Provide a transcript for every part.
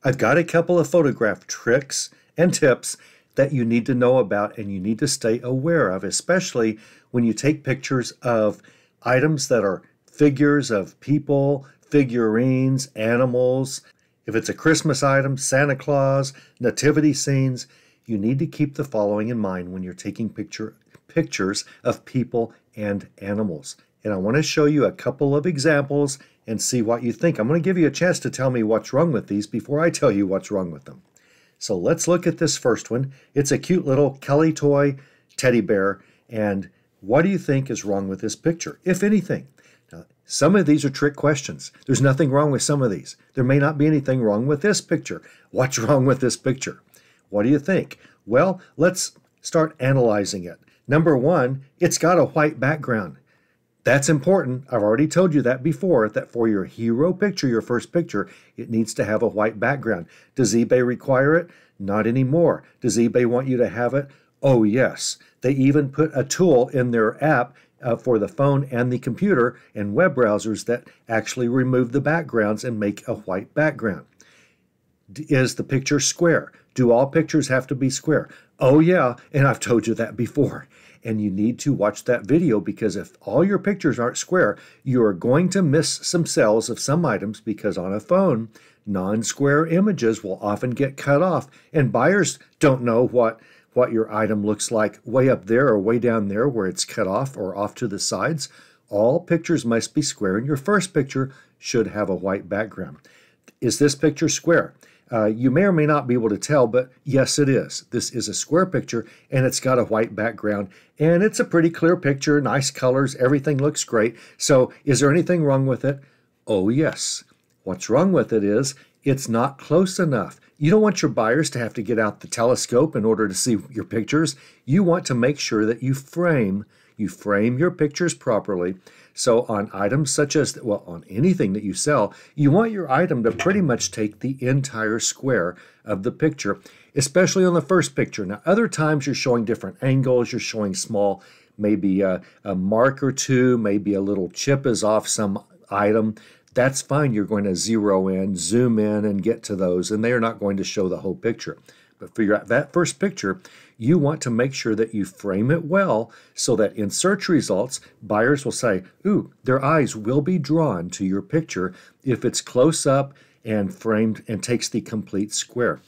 I've got a couple of photograph tricks and tips that you need to know about and you need to stay aware of, especially when you take pictures of items that are figures of people, figurines, animals. If it's a Christmas item, Santa Claus, nativity scenes, you need to keep the following in mind when you're taking pictures of people and animals. And I want to show you a couple of examples and see what you think. I'm going to give you a chance to tell me what's wrong with these before I tell you what's wrong with them. So let's look at this first one. It's a cute little Kelly toy teddy bear. And what do you think is wrong with this picture, if anything? Now, some of these are trick questions. There's nothing wrong with some of these. There may not be anything wrong with this picture. What's wrong with this picture? What do you think? Well, let's start analyzing it. Number one, it's got a white background. That's important. I've already told you that before, that for your hero picture, your first picture, it needs to have a white background. Does eBay require it? Not anymore. Does eBay want you to have it? Oh, yes. They even put a tool in their app for the phone and the computer and web browsers that actually remove the backgrounds and make a white background. Is the picture square? Do all pictures have to be square? Oh, yeah, and I've told you that before. And you need to watch that video, because if all your pictures aren't square, you are going to miss some sales of some items, because on a phone, non-square images will often get cut off, and buyers don't know what your item looks like way up there or way down there where it's cut off or off to the sides. All pictures must be square, and your first picture should have a white background. Is this picture square? You may or may not be able to tell, but yes, it is. This is a square picture, and it's got a white background, and it's a pretty clear picture, nice colors, everything looks great. So is there anything wrong with it? Oh, yes. What's wrong with it is it's not close enough. You don't want your buyers to have to get out the telescope in order to see your pictures. You want to make sure that you frame your pictures properly. So on items such as, well, on anything that you sell, you want your item to pretty much take the entire square of the picture, especially on the first picture. Now, other times you're showing different angles, you're showing small, maybe a mark or two, maybe a little chip is off some item. That's fine. You're going to zero in, zoom in, and get to those, and they are not going to show the whole picture. But for that first picture, you want to make sure that you frame it well so that in search results, buyers will say, ooh, their eyes will be drawn to your picture if it's close up and framed and takes the complete square.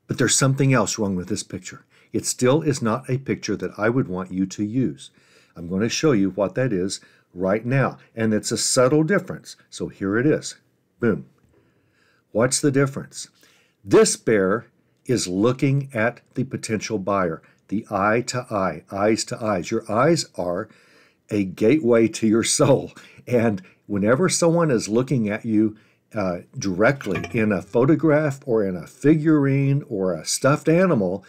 But there's something else wrong with this picture. It still is not a picture that I would want you to use. I'm going to show you what that is right now, and it's a subtle difference. So here it is. Boom. What's the difference? This bear is looking at the potential buyer, the eye to eye, eyes to eyes. Your eyes are a gateway to your soul. And whenever someone is looking at you directly in a photograph or in a figurine or a stuffed animal,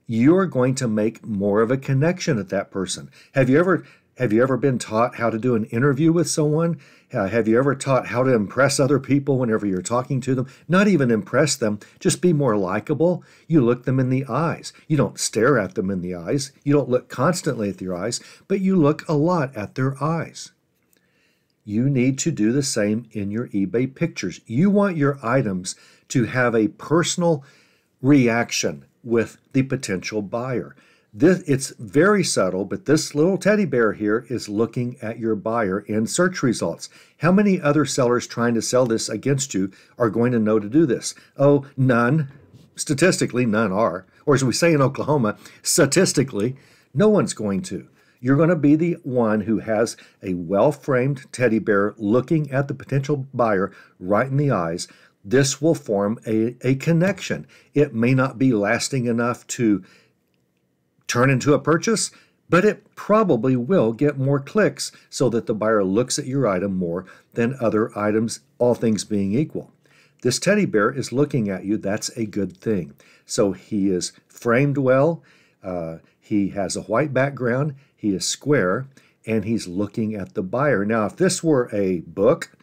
you're going to make more of a connection with that person. Have you ever been taught how to do an interview with someone? Have you ever taught how to impress other people whenever you're talking to them? Not even impress them, just be more likable. You look them in the eyes. You don't stare at them in the eyes. You don't look constantly at their eyes, but you look a lot at their eyes. You need to do the same in your eBay pictures. You want your items to have a personal reaction with the potential buyer. It's very subtle, but this little teddy bear here is looking at your buyer in search results. How many other sellers trying to sell this against you are going to know to do this? Oh, none. Statistically, none are. Or as we say in Oklahoma, statistically, no one's going to. You're going to be the one who has a well-framed teddy bear looking at the potential buyer right in the eyes. This will form a connection. It may not be lasting enough to turn into a purchase, but it probably will get more clicks so that the buyer looks at your item more than other items, all things being equal. This teddy bear is looking at you. That's a good thing. So he is framed well. He has a white background. He is square, and he's looking at the buyer. Now, if this were a book,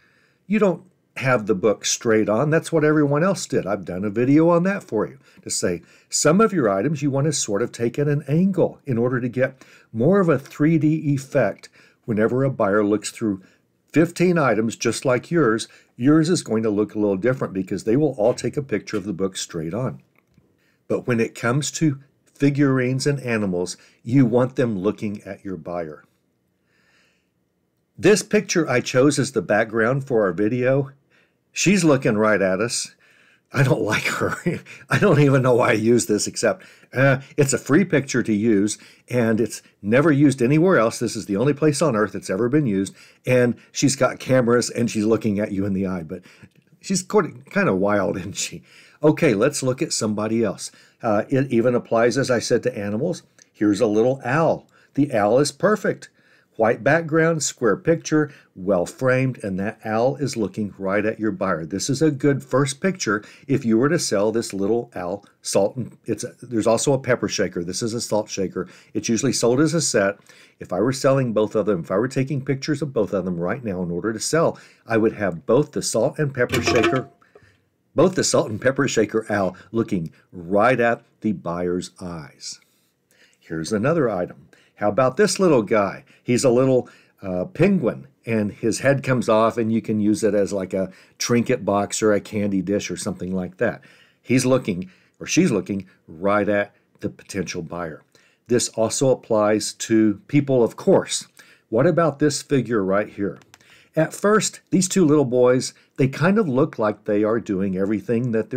you don't have the book straight on. That's what everyone else did. I've done a video on that for you to say some of your items you want to sort of take at an angle in order to get more of a 3D effect whenever a buyer looks through 15 items just like yours, yours is going to look a little different because they will all take a picture of the book straight on. But when it comes to figurines and animals, you want them looking at your buyer. This picture I chose as the background for our video. She's looking right at us. I don't like her. I don't even know why I use this, except it's a free picture to use, and it's never used anywhere else. This is the only place on earth it's ever been used, and she's got cameras, and she's looking at you in the eye, but she's kind of wild, isn't she? Okay, let's look at somebody else. It even applies, as I said, to animals. Here's a little owl. The owl is perfect. White background, square picture, well framed, and that owl is looking right at your buyer. This is a good first picture if you were to sell this little owl salt. There's also a pepper shaker. This is a salt shaker. It's usually sold as a set. If I were selling both of them, if I were taking pictures of both of them right now in order to sell, I would have both the salt and pepper shaker owl looking right at the buyer's eyes. Here's another item. How about this little guy? He's a little penguin, and his head comes off, and you can use it as like a trinket box or a candy dish or something like that. He's looking, or she's looking, right at the potential buyer. This also applies to people, of course. What about this figure right here? At first, these two little boys, they kind of look like they are doing everything that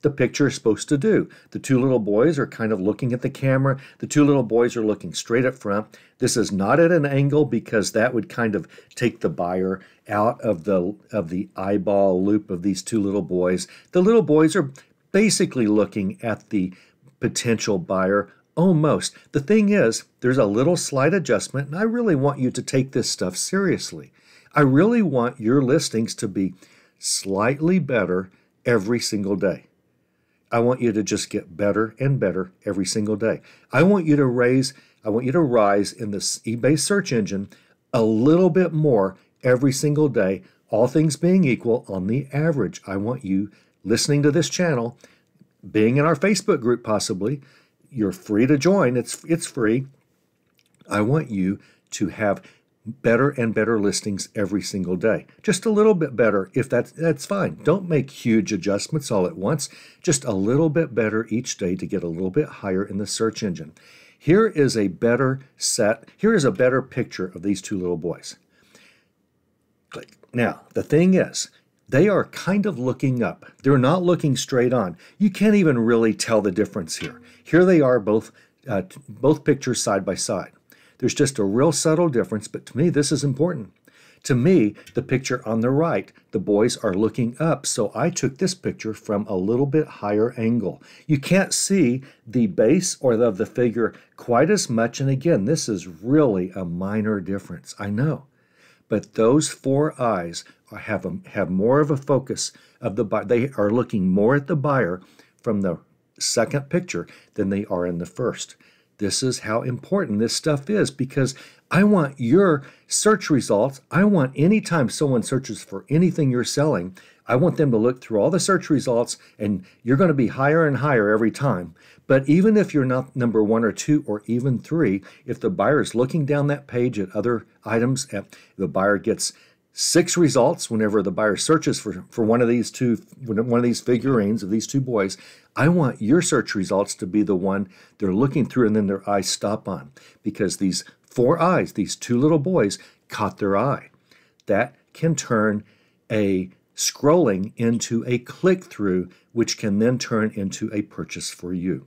the picture is supposed to do. The two little boys are kind of looking at the camera. The two little boys are looking straight up front. This is not at an angle because that would kind of take the buyer out of the eyeball loop of these two little boys. The little boys are basically looking at the potential buyer almost. The thing is, there's a little slight adjustment, and I really want you to take this stuff seriously. I really want your listings to be slightly better every single day. I want you to just get better and better every single day. I want you to rise in this eBay search engine a little bit more every single day, all things being equal on the average. I want you listening to this channel, being in our Facebook group possibly. You're free to join. It's free. I want you to have better and better listings every single day. Just a little bit better, if that's fine. Don't make huge adjustments all at once. Just a little bit better each day to get a little bit higher in the search engine. Here is a better picture of these two little boys. Click. Now, the thing is, they are kind of looking up. They're not looking straight on. You can't even really tell the difference here. Here they are, both pictures side by side. There's just a real subtle difference, but to me, this is important. To me, the picture on the right, the boys are looking up, so I took this picture from a little bit higher angle. You can't see the base or the figure quite as much, and again, this is really a minor difference, I know. But those four eyes have more of a focus of the buyer. They are looking more at the buyer from the second picture than they are in the first. This is how important this stuff is, because I want your search results. I want anytime someone searches for anything you're selling, I want them to look through all the search results, and you're going to be higher and higher every time. But even if you're not number 1 or 2 or even 3, if the buyer is looking down that page at other items, the buyer gets 6 results whenever the buyer searches for one of these figurines of these two boys. I want your search results to be the one they're looking through and then their eyes stop on, because these 4 eyes, these 2 little boys, caught their eye. That can turn a scrolling into a click-through, which can then turn into a purchase for you.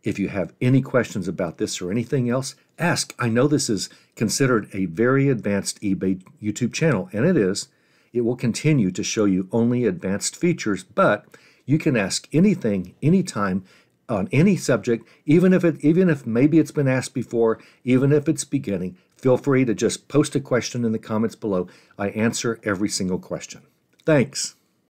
If you have any questions about this or anything else, ask. I know this is considered a very advanced eBay YouTube channel, and it is. It will continue to show you only advanced features, but you can ask anything, anytime, on any subject, even if maybe it's been asked before, even if it's beginning. Feel free to just post a question in the comments below. I answer every single question. Thanks.